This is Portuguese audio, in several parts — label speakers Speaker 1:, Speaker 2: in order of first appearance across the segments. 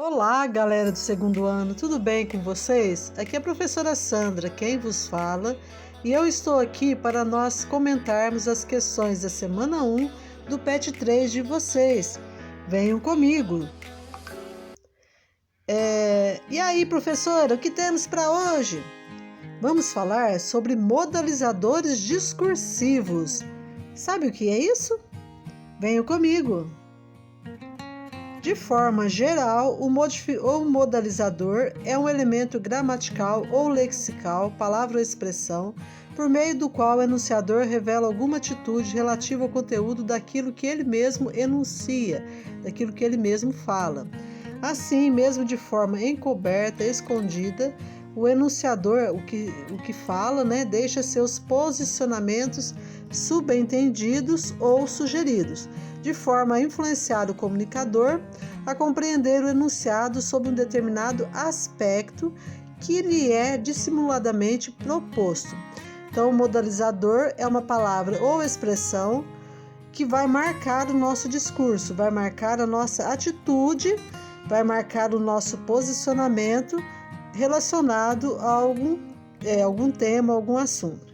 Speaker 1: Olá, galera do segundo ano, tudo bem com vocês? Aqui é a professora Sandra, quem vos fala, e eu estou aqui para nós comentarmos as questões da semana 1 do PET 3 de vocês. Venham comigo! E aí, professora, o que temos para hoje? Vamos falar sobre modalizadores discursivos. Sabe o que é isso? Venham comigo! De forma geral, o modalizador é um elemento gramatical ou lexical, palavra ou expressão, por meio do qual o enunciador revela alguma atitude relativa ao conteúdo daquilo que ele mesmo enuncia, daquilo que ele mesmo fala. Assim, mesmo de forma encoberta, escondida, o enunciador, o que fala, deixa seus posicionamentos subentendidos ou sugeridos, de forma a influenciar o comunicador a compreender o enunciado sob um determinado aspecto que lhe é dissimuladamente proposto. Então, o modalizador é uma palavra ou expressão que vai marcar o nosso discurso, vai marcar a nossa atitude, vai marcar o nosso posicionamento relacionado a algum tema, algum assunto.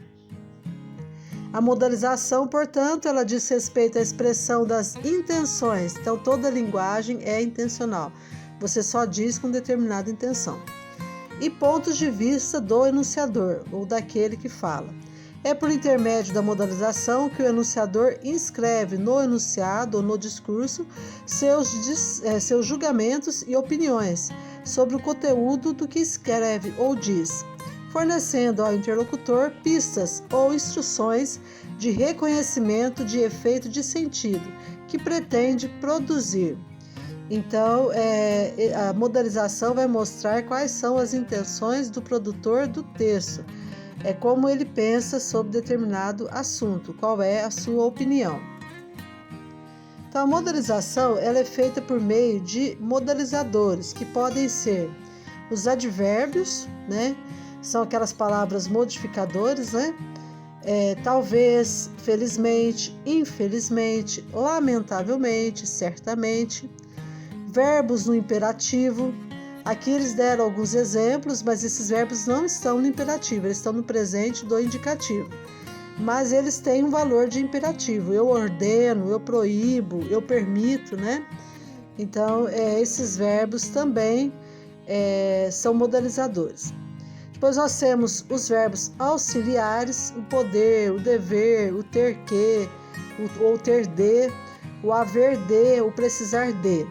Speaker 1: A modalização, portanto, ela diz respeito à expressão das intenções. Então, toda linguagem é intencional. Você só diz com determinada intenção. E pontos de vista do enunciador, ou daquele que fala. É por intermédio da modalização que o enunciador inscreve no enunciado ou no discurso seus julgamentos e opiniões sobre o conteúdo do que escreve ou diz, fornecendo ao interlocutor pistas ou instruções de reconhecimento de efeito de sentido que pretende produzir. Então, a modalização vai mostrar quais são as intenções do produtor do texto, como ele pensa sobre determinado assunto, qual é a sua opinião. Então, a modalização ela é feita por meio de modalizadores, que podem ser os advérbios, são aquelas palavras modificadores, talvez, felizmente, infelizmente, lamentavelmente, certamente. Verbos no imperativo. Aqui eles deram alguns exemplos, mas esses verbos não estão no imperativo, eles estão no presente do indicativo. Mas eles têm um valor de imperativo. Eu ordeno, eu proíbo, eu permito, Então, esses verbos também são modalizadores. Depois nós temos os verbos auxiliares, o poder, o dever, o ter que, o ter de, o haver de, o precisar de.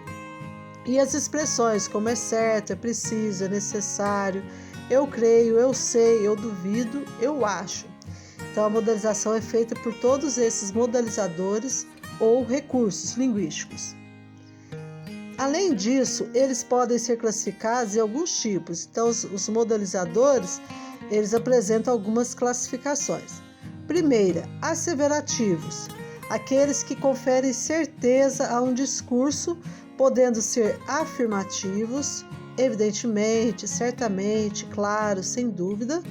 Speaker 1: E as expressões como é certo, é preciso, é necessário, eu creio, eu sei, eu duvido, eu acho. Então a modalização é feita por todos esses modalizadores ou recursos linguísticos. Além disso, eles podem ser classificados em alguns tipos. Então, os modalizadores, eles apresentam algumas classificações. Primeira, asseverativos, aqueles que conferem certeza a um discurso, podendo ser afirmativos, evidentemente, certamente, claro, sem dúvida,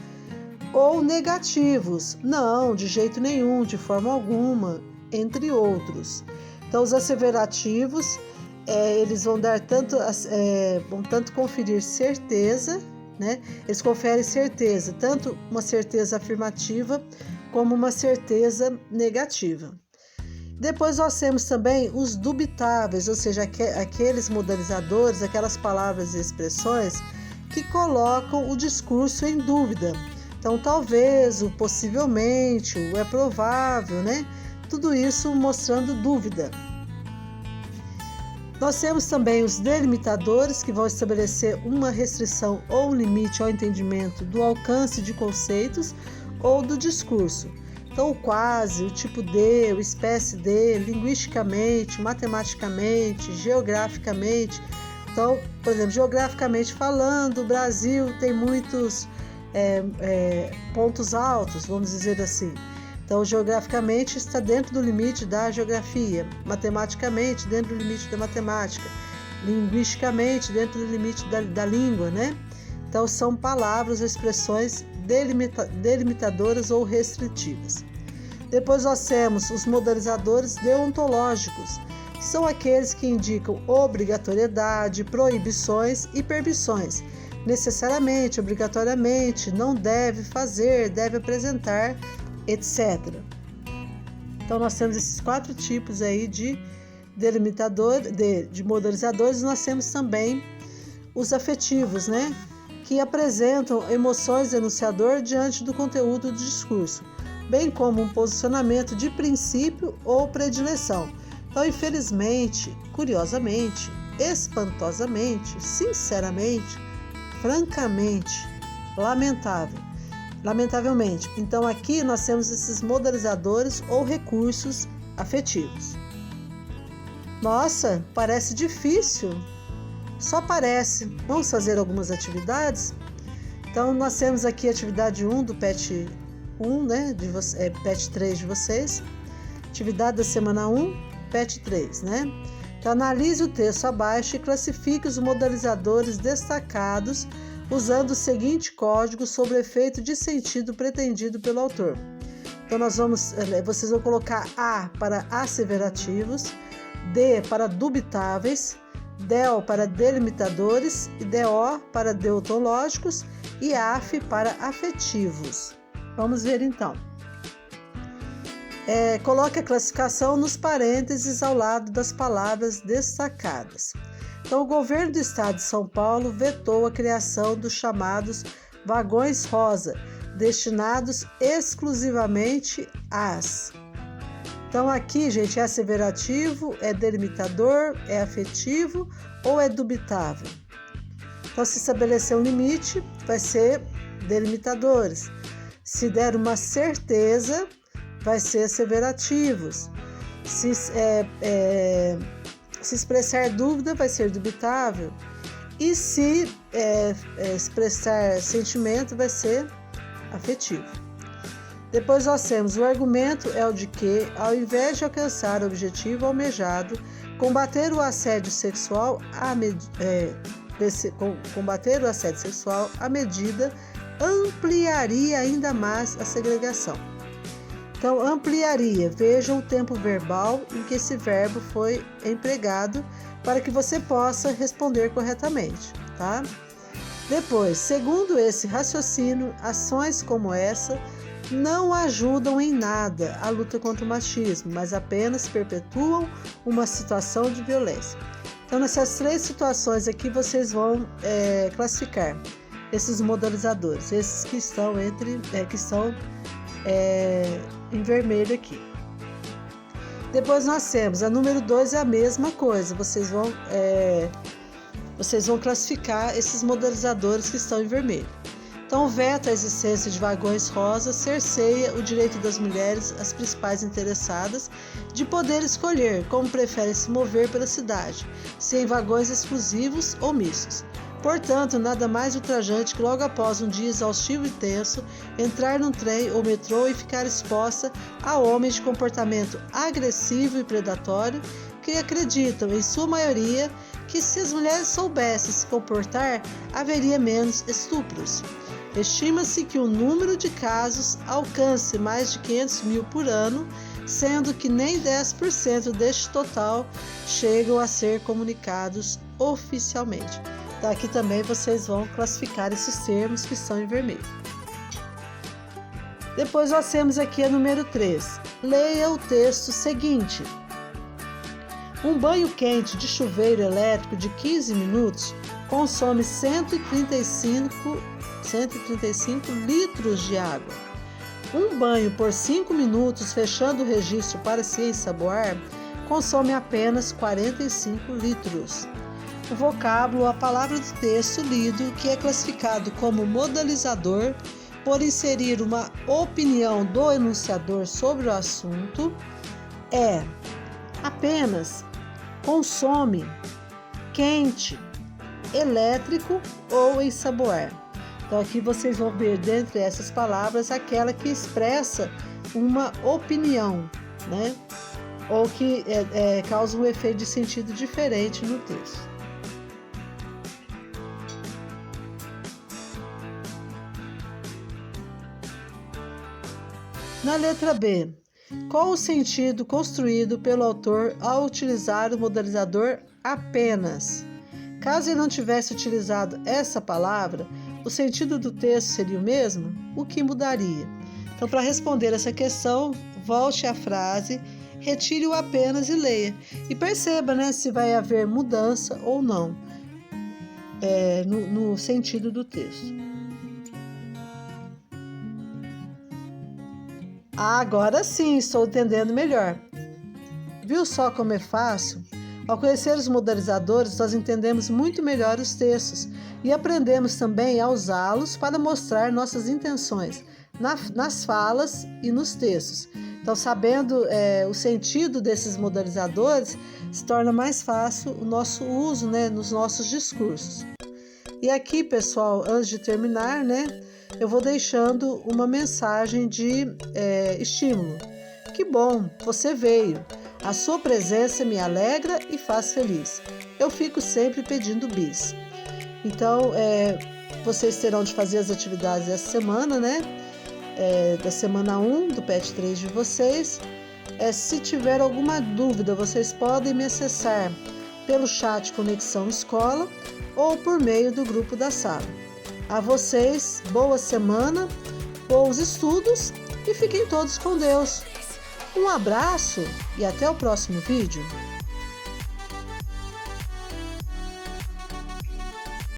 Speaker 1: ou negativos, não, de jeito nenhum, de forma alguma, entre outros. Então, os asseverativos, eles vão dar vão tanto conferir certeza, Eles conferem certeza, tanto uma certeza afirmativa como uma certeza negativa. Depois nós temos também os dubitáveis, ou seja, aqueles modalizadores, aquelas palavras e expressões que colocam o discurso em dúvida. Então, talvez, o possivelmente, o é provável, Tudo isso mostrando dúvida. Nós temos também os delimitadores, que vão estabelecer uma restrição ou um limite ao entendimento do alcance de conceitos ou do discurso. Então, o quase, o tipo de, o espécie de, linguisticamente, matematicamente, geograficamente. Então, por exemplo, geograficamente falando, o Brasil tem muitos pontos altos, vamos dizer assim. Então, geograficamente está dentro do limite da geografia, matematicamente dentro do limite da matemática, linguisticamente dentro do limite da língua, Então, são palavras ou expressões delimitadoras ou restritivas. Depois nós temos os modalizadores deontológicos, que são aqueles que indicam obrigatoriedade, proibições e permissões. Necessariamente, obrigatoriamente, não deve fazer, deve apresentar, etc. Então, nós temos esses 4 tipos aí de modalizadores. Nós temos também os afetivos, né? Que apresentam emoções do enunciador diante do conteúdo do discurso, bem como um posicionamento de princípio ou predileção. Então, infelizmente, curiosamente, espantosamente, sinceramente, francamente, lamentavelmente. Então, aqui nós temos esses modalizadores ou recursos afetivos. Nossa, parece difícil. Só parece. Vamos fazer algumas atividades? Então, nós temos aqui a atividade 1 do PET 1, né? PET 3 de vocês. Atividade da semana 1, PET 3, né? Então, analise o texto abaixo e classifique os modalizadores destacados usando o seguinte código sobre o efeito de sentido pretendido pelo autor. Então, vocês vão colocar A para asseverativos, D para dubitáveis, DEL para delimitadores, e DO para deontológicos e AF para afetivos. Vamos ver então. Coloque a classificação nos parênteses ao lado das palavras destacadas. Então, o governo do estado de São Paulo vetou a criação dos chamados vagões rosa, destinados exclusivamente às. Então, aqui, gente, é asseverativo, é delimitador, é afetivo ou é dubitável? Então, se estabelecer um limite, vai ser delimitadores. Se der uma certeza, vai ser asseverativos. Se expressar dúvida, vai ser dubitável. E se expressar sentimento, vai ser afetivo. Depois nós temos o argumento é o de que, ao invés de alcançar o objetivo almejado, combater o assédio sexual à medida ampliaria ainda mais a segregação. Então, ampliaria. Vejam o tempo verbal em que esse verbo foi empregado para que você possa responder corretamente, tá? Depois, segundo esse raciocínio, ações como essa não ajudam em nada a luta contra o machismo, mas apenas perpetuam uma situação de violência. Então, nessas 3 situações aqui, vocês vão classificar esses modalizadores, esses que estão em vermelho aqui. Depois nós temos a número 2, é a mesma coisa, vocês vão classificar esses modalizadores que estão em vermelho. Então, veta a existência de vagões rosas, cerceia o direito das mulheres, as principais interessadas, de poder escolher como preferem se mover pela cidade, se em vagões exclusivos ou mistos. Portanto, nada mais ultrajante que logo após um dia exaustivo e tenso, entrar num trem ou metrô e ficar exposta a homens de comportamento agressivo e predatório que acreditam, em sua maioria, que se as mulheres soubessem se comportar, haveria menos estupros. Estima-se que o número de casos alcance mais de 500 mil por ano, sendo que nem 10% deste total chegam a ser comunicados oficialmente. Então, aqui também vocês vão classificar esses termos que estão em vermelho. Depois nós temos aqui a número 3. Leia o texto seguinte. Um banho quente de chuveiro elétrico de 15 minutos consome 135 litros de água. Um banho por 5 minutos, fechando o registro para se ensaboar, consome apenas 45 litros. O vocábulo, a palavra do texto lido, que é classificado como modalizador por inserir uma opinião do enunciador sobre o assunto, é apenas, consome, quente, elétrico ou ensaboar. Então, aqui vocês vão ver, dentre essas palavras, aquela que expressa uma opinião, né? Ou que causa um efeito de sentido diferente no texto. Na letra B, Qual o sentido construído pelo autor ao utilizar o modalizador apenas? Caso ele não tivesse utilizado essa palavra, o sentido do texto seria o mesmo? O que mudaria? Então, para responder essa questão, volte à frase, retire o apenas e leia. E perceba, né, se vai haver mudança ou não no sentido do texto. Agora sim, estou entendendo melhor. Viu só como é fácil? Ao conhecer os modalizadores, nós entendemos muito melhor os textos e aprendemos também a usá-los para mostrar nossas intenções nas falas e nos textos. Então, sabendo o sentido desses modalizadores, se torna mais fácil o nosso uso, né, nos nossos discursos. E aqui, pessoal, antes de terminar, né, eu vou deixando uma mensagem de estímulo. Que bom, você veio. A sua presença me alegra e faz feliz. Eu fico sempre pedindo bis. Então, vocês terão de fazer as atividades dessa semana, né? Da semana 1 do PET 3 de vocês. Se tiver alguma dúvida, vocês podem me acessar pelo chat Conexão Escola ou por meio do grupo da sala. A vocês, boa semana, bons estudos e fiquem todos com Deus. Um abraço e até o próximo vídeo.